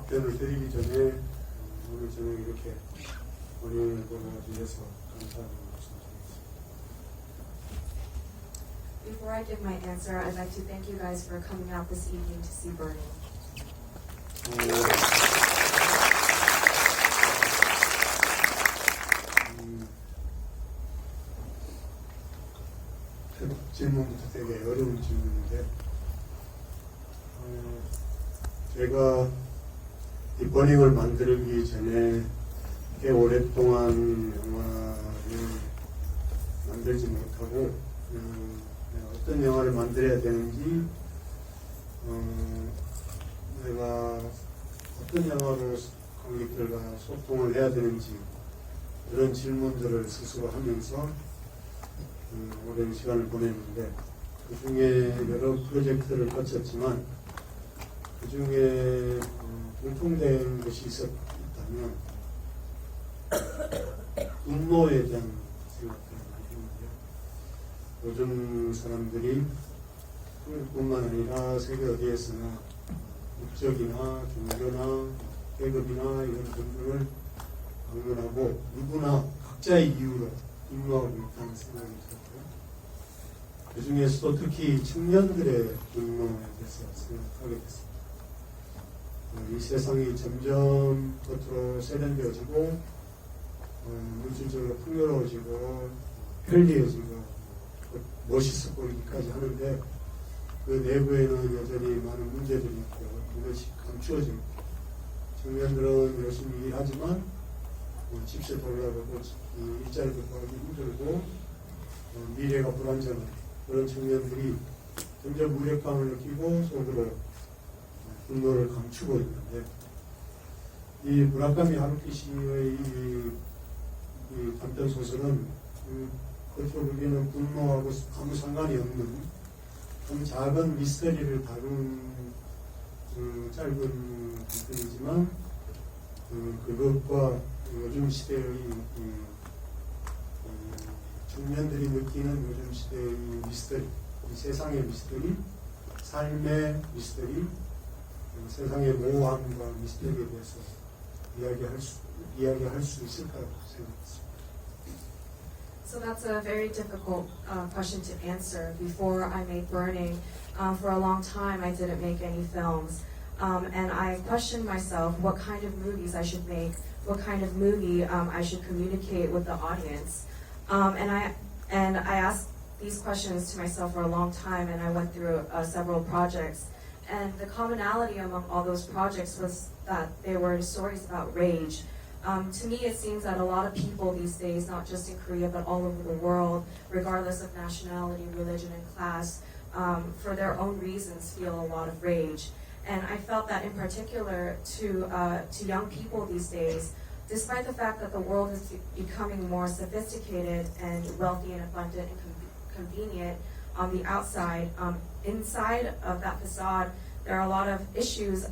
답변을 드리기 전에 오늘 저녁 이렇게 본인을 보내주셔서 감사하다고 말씀드리겠습니다. Before I give my answer, I'd like to thank you guys for coming out this evening to see Burning. 질문부터 되게 어려운 질문인데 제가 이 버닝을 만들기 전에 꽤 오랫동안 영화를 만들지 못하고 어떤 영화를 만들어야 되는지 내가 어떤 영화로 관객들과 소통을 해야 되는지 이런 질문들을 스스로 하면서 오랜 시간을 보냈는데 그 중에 여러 프로젝트를 거쳤지만 그 중에 공통된 것이 있다면 분노에 대한 생각들을 많이 했는데요. 요즘 사람들이 뿐만 아니라 세계 어디에서나 국적이나 종교나 계급이나 이런 분들을 방문하고 누구나 각자의 이유로 분노하고 있다는 생각이 들었고요. 그 중에서도 특히 청년들의 분노에 대해서 생각하게 됐습니다. 이 세상이 점점 겉으로 세련되어지고 물질적으로 풍요로워지고 편리해지고 멋있어 보이기까지 하는데 그 내부에는 여전히 많은 문제들이 있고 그것이 감추어지고 청년들은 열심히 일하지만 집세 돌아가고 일자리도 구하기 힘들고 미래가 불안정한 그런 청년들이 점점 무력감을 느끼고 속으로 분노를 감추고 있는데 이 무라카미 하루키 씨의 이 단편 소설은 겉으로 보기에는 분노하고 아무 상관이 없는 좀 작은 미스터리를 다룬 짧은 단편이지만 그것과 요즘 시대의 청년들이 느끼는 요즘 시대의 미스터리, 이 세상의 미스터리, 삶의 미스터리, 세상의 모호함과 미스터리에 대해서 이야기할 수 있을까라고 생각했습니다. So that's a very difficult question to answer. Before I made Burning, for a long time I didn't make any films. And I questioned myself what kind of movies I should make, what kind of movie I should communicate with the audience. And I asked these questions to myself for a long time, and I went through several projects. And the commonality among all those projects was that they were stories about rage. To me, it seems that a lot of people these days, not just in Korea, but all over the world, regardless of nationality, religion, and class, for their own reasons, feel a lot of rage. And I felt that in particular to young people these days, despite the fact that the world is becoming more sophisticated and wealthy and abundant and convenient on the outside, inside of that facade, there are a lot of issues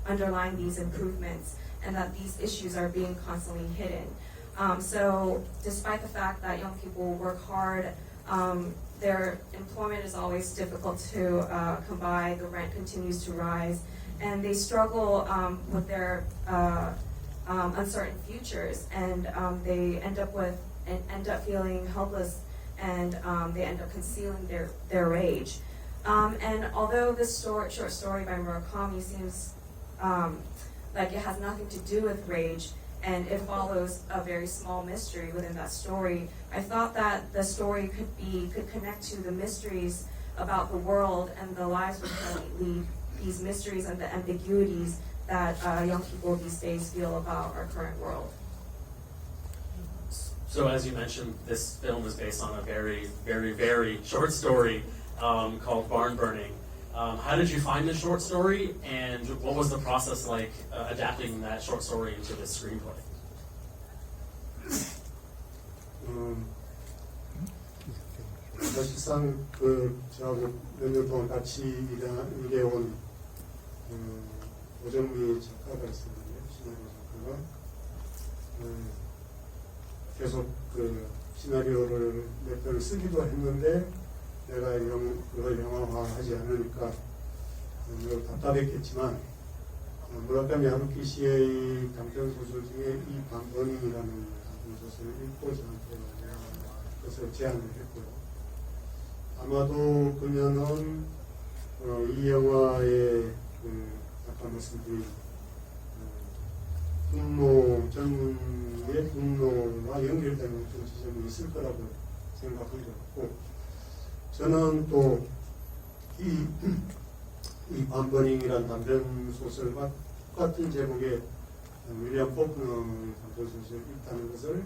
underlying these improvements, and that these issues are being constantly hidden. So despite the fact that young people work hard, their employment is always difficult to come by, the rent continues to rise, and they struggle with their uncertain futures, and they end up feeling helpless, and they end up concealing their rage. And although this short story by Murakami seems like it has nothing to do with rage, and it follows a very small mystery within that story, I thought that the story could connect to the mysteries about the world and the lives we currently lead, these mysteries and the ambiguities that young people these days feel about our current world. So as you mentioned, this film is based on a very, very, very short story called Barn Burning. How did you find this short story, and what was the process like adapting that short story into the screenplay? 사실상 저하고 몇 년 동안 같이 일해온 오정미 작가가 있었는데, 시나리오 작가가 계속 시나리오를 몇 편을 쓰기도 했는데 내가 그걸 영화화하지 않으니까 매우 답답했겠지만 무라카미 하루키 씨의 단편 소설 중에 이 반번이라는 단편 소설을 읽고 저한테 그래서 제안을 했고요. 아마도 그녀는 이 영화의 아까 말씀드린 분노, 젊은이의 분노와 연결되는 어떤 지점이 있을 거라고 생각한 것 같고, 저는 또 이 반버닝이라는 단편 소설과 똑같은 제목의 윌리엄 포크너의 단편 소설이 있다는 것을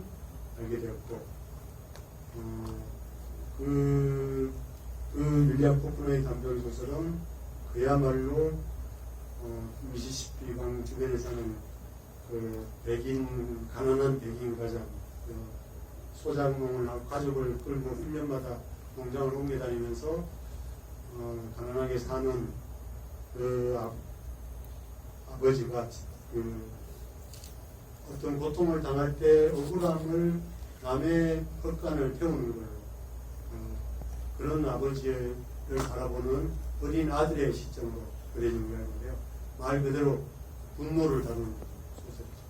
알게 되었고, 그 윌리엄 포크너의 단편 소설은 그야말로 미시시피 강 주변에 사는 그 가난한 백인 가장 소작농을 하고 가족을 끌고 1년마다 농장을 옮겨 다니면서 가난하게 사는 그 아버지가 어떤 고통을 당할 때 억울함을 남의 헛간을 태우는 거예요. 그런 아버지를 바라보는 어린 아들의 시점으로 그려진 이야기인데요. 말 그대로 분노를 다루는 소설이죠.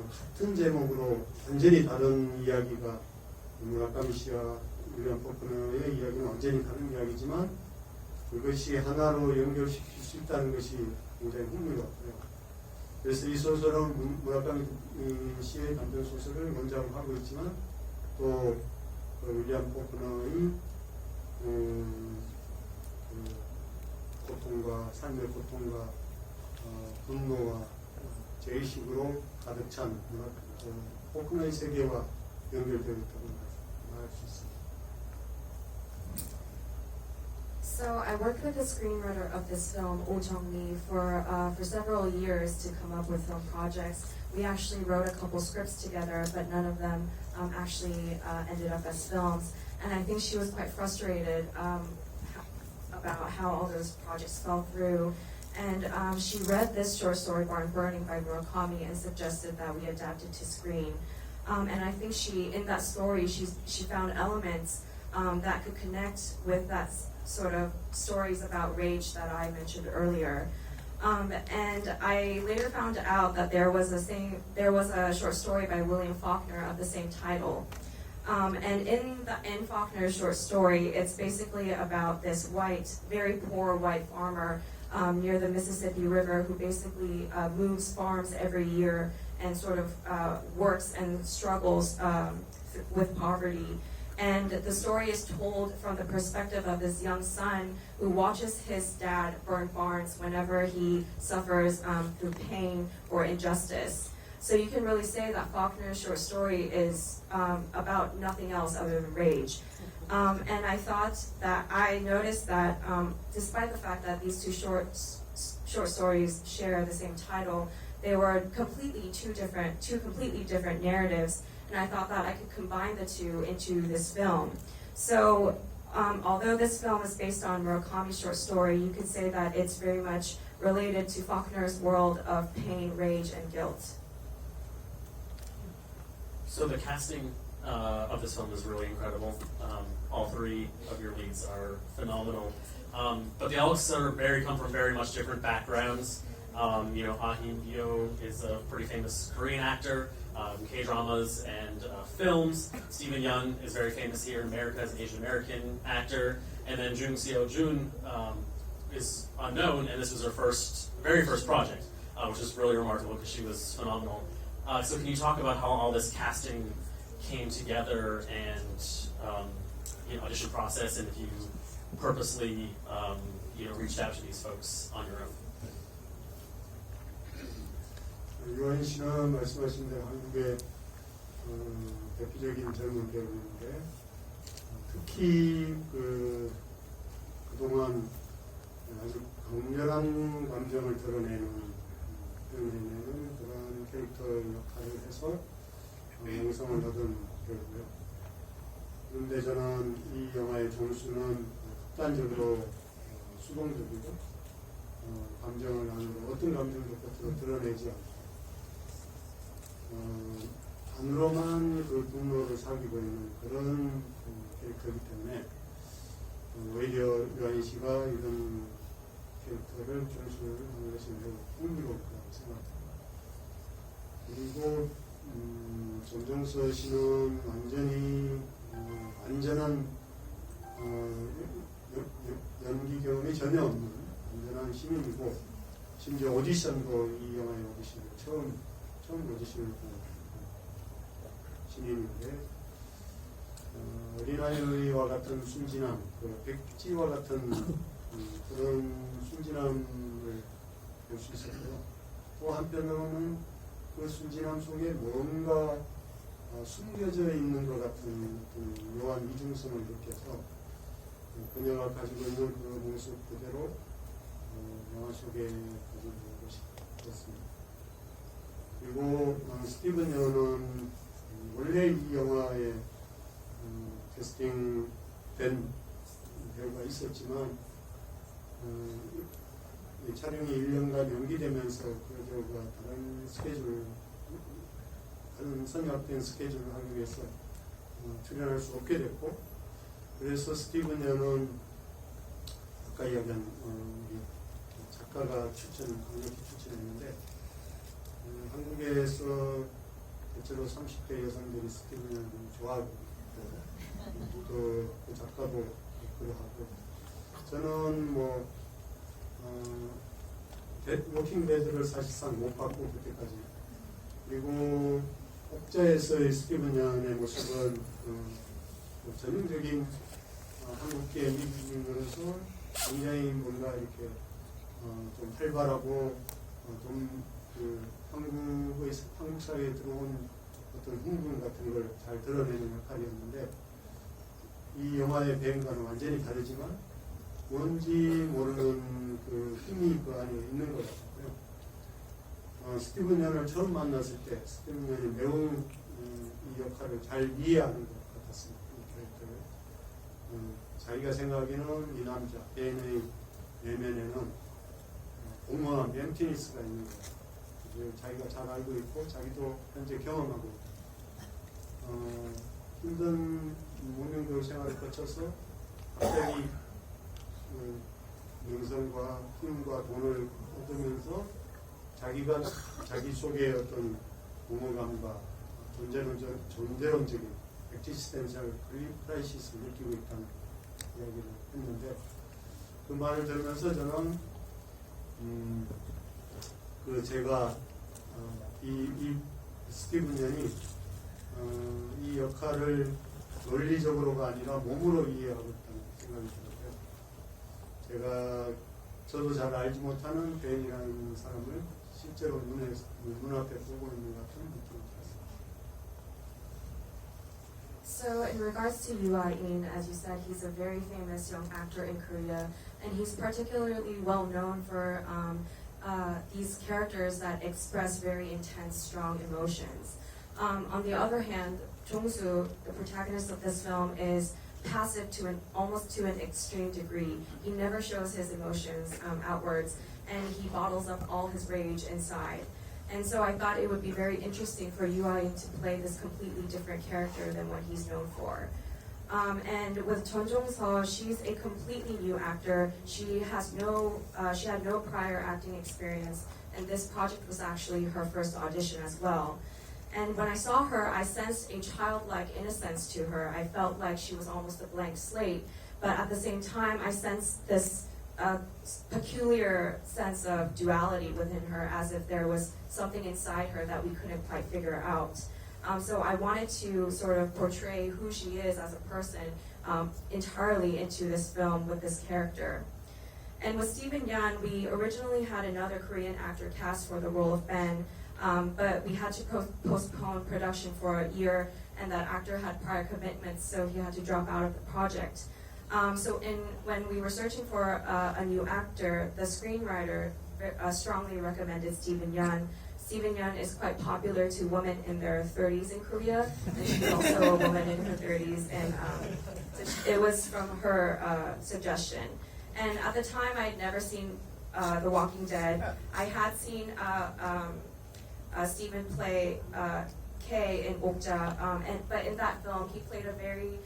같은 제목으로 완전히 다른 이야기가 무라카미 씨와 윌리엄 포크너의 이야기는 완전히 다른 이야기지만 그것이 하나로 연결시킬 수 있다는 것이 굉장히 흥미롭고요. 그래서 이 소설은 무라카미 씨의 단편 소설을 원작으로 하고 있지만 또 윌리엄 포크너의 고통과 삶의 고통과 분노와 죄의식으로 가득 찬 포크너의 세계와 연결되어 있다고 말할 수 있습니다. So I worked with the screenwriter of this film, Oh Jong-mi, for several years to come up with film projects. We actually wrote a couple scripts together, but none of them actually ended up as films. And I think she was quite frustrated about how all those projects fell through. And she read this short story, Barn Burning, by Murakami, and suggested that we adapt it to screen. And I think in that story, she found elements that could connect with that sort of stories about rage that I mentioned earlier. And I later found out that there was a short story by William Faulkner of the same title. And in Faulkner's short story, it's basically about this very poor white farmer near the Mississippi River who basically moves farms every year and sort of works and struggles with poverty. And the story is told from the perspective of this young son who watches his dad burn barns whenever he suffers through pain or injustice. So you can really say that Faulkner's short story is about nothing else other than rage. And I noticed that despite the fact that these two short stories share the same title, they were two completely different narratives. And I thought that I could combine the two into this film. So although this film is based on Murakami's short story, you could say that it's very much related to Faulkner's world of pain, rage, and guilt. So the casting of this film is really incredible. All three of your leads are phenomenal. But they all come from very much different backgrounds. Ah Hin-yo is a pretty famous Korean actor, K-dramas and films. Steven Yeun is very famous here in America as an Asian American actor. And then Jong-seo is unknown, and this was her very first project, which is really remarkable because she was phenomenal. So can you talk about how all this casting came together and audition process, and if you purposely reached out to these folks on your own? 유한 씨는 말씀하신 대로 한국의 대표적인 젊은 배우인데 특히 그동안 아주 강렬한 감정을 드러내는 그런 캐릭터 역할을 해서 명성을 얻은 배우고요. 그런데 저는 이 영화의 정수는 극단적으로 수동적이고 감정을 안으로 어떤 감정도 겉으로 드러내지 않고 안으로만 그 분노를 사귀고 있는 그런 캐릭터이기 때문에 오히려 유한 씨가 이런 캐릭터를 종수를 하는 것이 매우 흥미로울 거라고 생각합니다. 그리고 정종서 씨는 완전히 완전한 연기 경험이 전혀 없는 완전한 신인이고, 심지어 오디션도 이 영화의 오디션을 처음 오디션을 본 신인인데, 어린아이와 같은 순진함, 백지와 같은 그런 순진함을 볼 수 있었고요. 또 한편으로는 그 순진함 속에 뭔가 숨겨져 있는 것 같은 묘한 이중성을 느껴서 그녀가 가지고 있는 그 모습 그대로 영화 속에 가지고 보고 싶었습니다. 그리고 스티븐 연은 원래 이 영화에 캐스팅된 배우가 있었지만 촬영이 1년간 연기되면서 그 배우가 다른 선약된 스케줄을 하기 위해서 출연할 수 없게 됐고, 그래서 스티븐 연은 아까 이야기한 우리 작가가 강력히 추천했는데, 한국에서 대체로 30대 여성들이 스티븐 연을 좋아하고 그 작가도 그러하고, 저는 워킹 데드를 사실상 못 봤고 그때까지. 그리고 옥자에서의 스티븐 연의 모습은 전형적인 한국계 미국인으로서 굉장히 뭔가 이렇게 좀 활발하고 좀 한국 사회에 들어온 어떤 흥분 같은 걸 잘 드러내는 역할이었는데, 이 영화의 배경과는 완전히 다르지만 뭔지 모르는 그 힘이 그 안에 있는 것 같고요. 스티븐 연을 처음 만났을 때 스티븐 연이 매우 이 역할을 잘 이해하는 것 같았습니다. 이 캐릭터를. 자기가 생각하기에는 이 남자 벤의 내면에는 공허한 멘티니스가 있는 것 같아요. 자기가 잘 알고 있고 자기도 현재 경험하고 힘든 문명교육 생활을 거쳐서 갑자기 명성과 힘과 돈을 얻으면서 자기 속의 어떤 공허감과 존재론적인 엑지스텐셜 크라이시스를 느끼고 있다는 이야기를 했는데, 그 말을 들으면서 저는 제가 이 스티븐 연이 이 역할을 논리적으로가 아니라 몸으로 이해하고 있다는 생각이 들었고요. 저도 잘 알지 못하는 벤이라는 사람을 실제로 눈앞에 보고 있는 것 같은 느낌이 들었습니다. So in regards to Yeun, as you said, he's a very famous young actor in Korea, and he's particularly well known for these characters that express very intense, strong emotions. On the other hand, Jong-seo, the protagonist of this film, is passive almost to an extreme degree. He never shows his emotions outwards, and he bottles up all his rage inside. And so I thought it would be very interesting for Yeun to play this completely different character than what he's known for. And with Jong-seo, she's a completely new actor. She had no prior acting experience, and this project was actually her first audition as well. And when I saw her, I sensed a childlike innocence to her. I felt like she was almost a blank slate, but at the same time, I sensed this peculiar sense of duality within her, as if there was something inside her that we couldn't quite figure out. So I wanted to sort of portray who she is as a person entirely into this film with this character. And with Stephen Yeun, we originally had another Korean actor cast for the role of Ben, but we had to postpone production for a year, and that actor had prior commitments, so he had to drop out of the project. When we were searching for a new actor, the screenwriter strongly recommended Stephen Yeun. Stephen Yeun is quite popular to women in their 30s in Korea, and she's also a woman in her 30s, and so it was from her suggestion. And at the time, I had never seen The Walking Dead. I had seen Stephen play Kay in Okja, but in that film, he played a very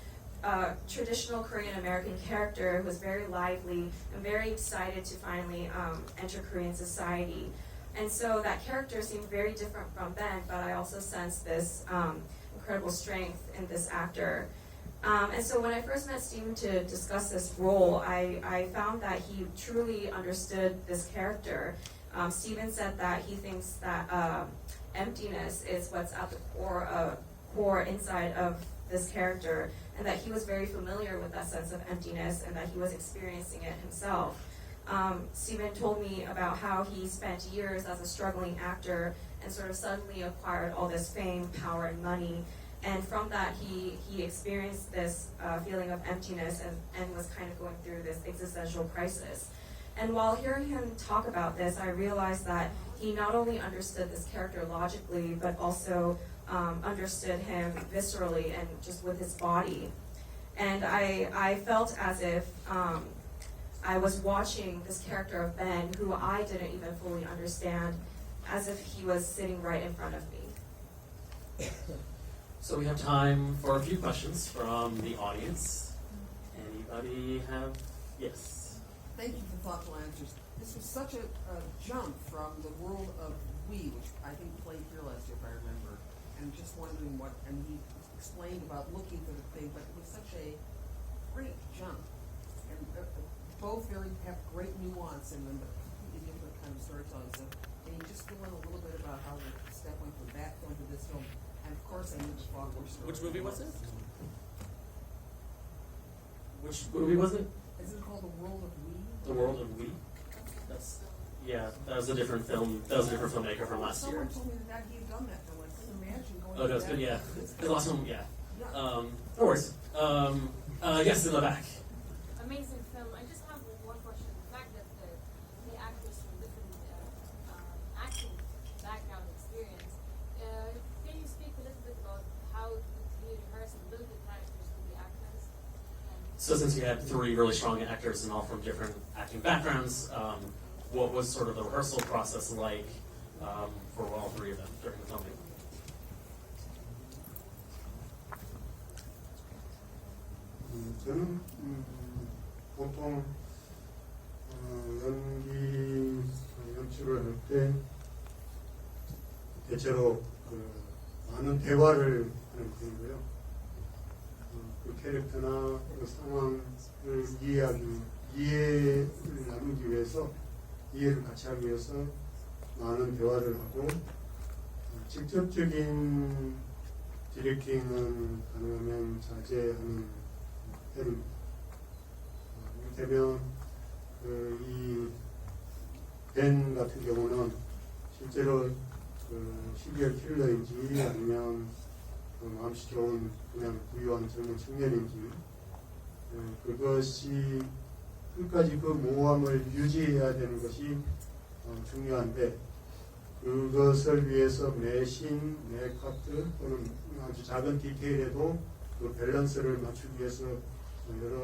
traditional Korean American character who was very lively and very excited to finally enter Korean society. And so that character seemed very different from Ben, but I also sensed this incredible strength in this actor. And so when I first met Steven to discuss this role, I found that he truly understood this character. Steven said that he thinks that emptiness is what's at the core inside of this character, and that he was very familiar with that sense of emptiness and that he was experiencing it himself. Steven told me about how he spent years as a struggling actor and sort of suddenly acquired all this fame, power, and money. And from that, he experienced this feeling of emptiness and was kind of going through this existential crisis. And while hearing him talk about this, I realized that he not only understood this character logically, but also understood him viscerally and just with his body. And I felt as if I was watching this character of Ben, who I didn't even fully understand, as if he was sitting right in front of me. So we have time for a few questions from the audience. Anybody have? Yes. Thank you for thoughtful answers. This was such a jump from the world of We, which I think played here last year, if I remember. And just wondering what, and he explained about looking for the thing, but it was such a great jump. And both have great nuance in them, but completely different kind of storytelling. So can you just fill in a little bit about how the step went from that film to this film? And of course, I need the Fogworth story. Which movie was it? Which movie was it? Is it called The World of We? The World of We? That was a different film. That was a different filmmaker from last year. Someone told me that he had done that film. I couldn't imagine going Oh, no, it's to good, that. yeah. The last one, yeah. No worries. Yes, in the back. Amazing film. I just have one question. The fact that the actors from different acting background experience, can you speak a little bit about how you rehearse and build the characters to the actors? So since you had three really strong actors and all from different acting backgrounds, what was sort of the rehearsal process like for all three of them during the filming? 저는 보통 연출을 할 때 대체로 많은 대화를 하는 편이고요. 그 캐릭터나 그 상황을 이해를 나누기 위해서, 이해를 같이 하기 위해서 많은 대화를 하고, 직접적인 디렉팅은 가능하면 자제하는 편입니다. 이를테면 이 벤 같은 경우는 실제로 12월 킬러인지 아니면 마음씨 좋은 그냥 부유한 젊은 청년인지, 그것이 끝까지 그 모호함을 유지해야 되는 것이 중요한데, 그것을 위해서 매 신, 매 카트 또는 아주 작은 디테일에도 그 밸런스를 맞추기 위해서 여러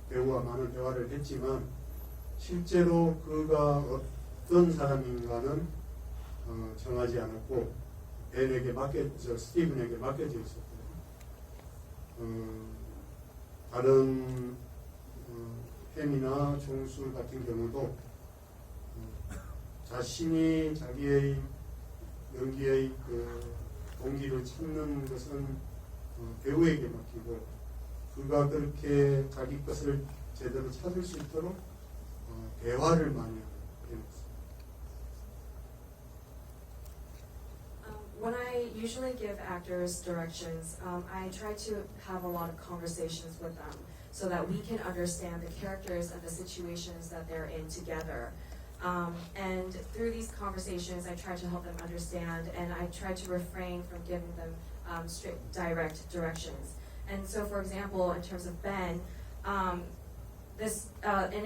배우와 많은 대화를 했지만, 실제로 그가 어떤 사람인가는 정하지 않았고 스티븐에게 맡겨져 있었거든요. 다른 햄이나 종수 같은 경우도 자신이 자기의 연기의 그 동기를 찾는 것은 배우에게 맡기고, 그가 그렇게 자기 것을 제대로 찾을 수 있도록 대화를 많이 해놓습니다. When I usually give actors directions, I try to have a lot of conversations with them so that we can understand the characters and the situations that they're in together. And through these conversations, I try to help them understand, and I try to refrain from giving them straight, direct directions. And so, for example, in terms of Ben, an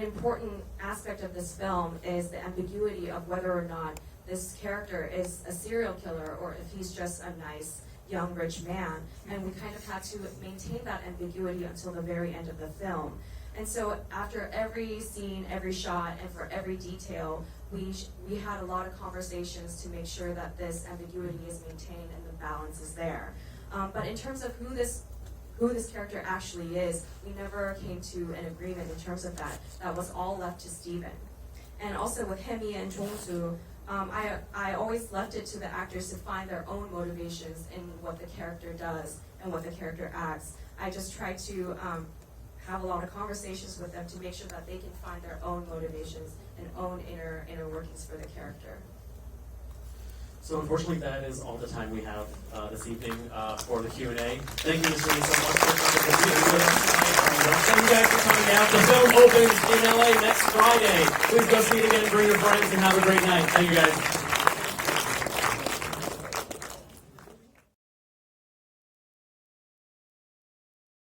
important aspect of this film is the ambiguity of whether or not this character is a serial killer or if he's just a nice, young, rich man. And we kind of had to maintain that ambiguity until the very end of the film. And so after every scene, every shot, and for every detail, we had a lot of conversations to make sure that this ambiguity is maintained and the balance is there. But in terms of who this character actually is, we never came to an agreement in terms of that. That was all left to Steven. And also with Hemi and Jong-seo, I always left it to the actors to find their own motivations in what the character does and what the character acts. I just try to have a lot of conversations with them to make sure that they can find their own motivations and own inner workings for the character. So unfortunately, that is all the time we have this evening for the Q&A. Thank you, Ms. Lee, so much for coming to be with us tonight. Thank you guys for coming out. The film opens in LA next Friday. Please go see it again, bring your friends, and have a great night. Thank you, guys.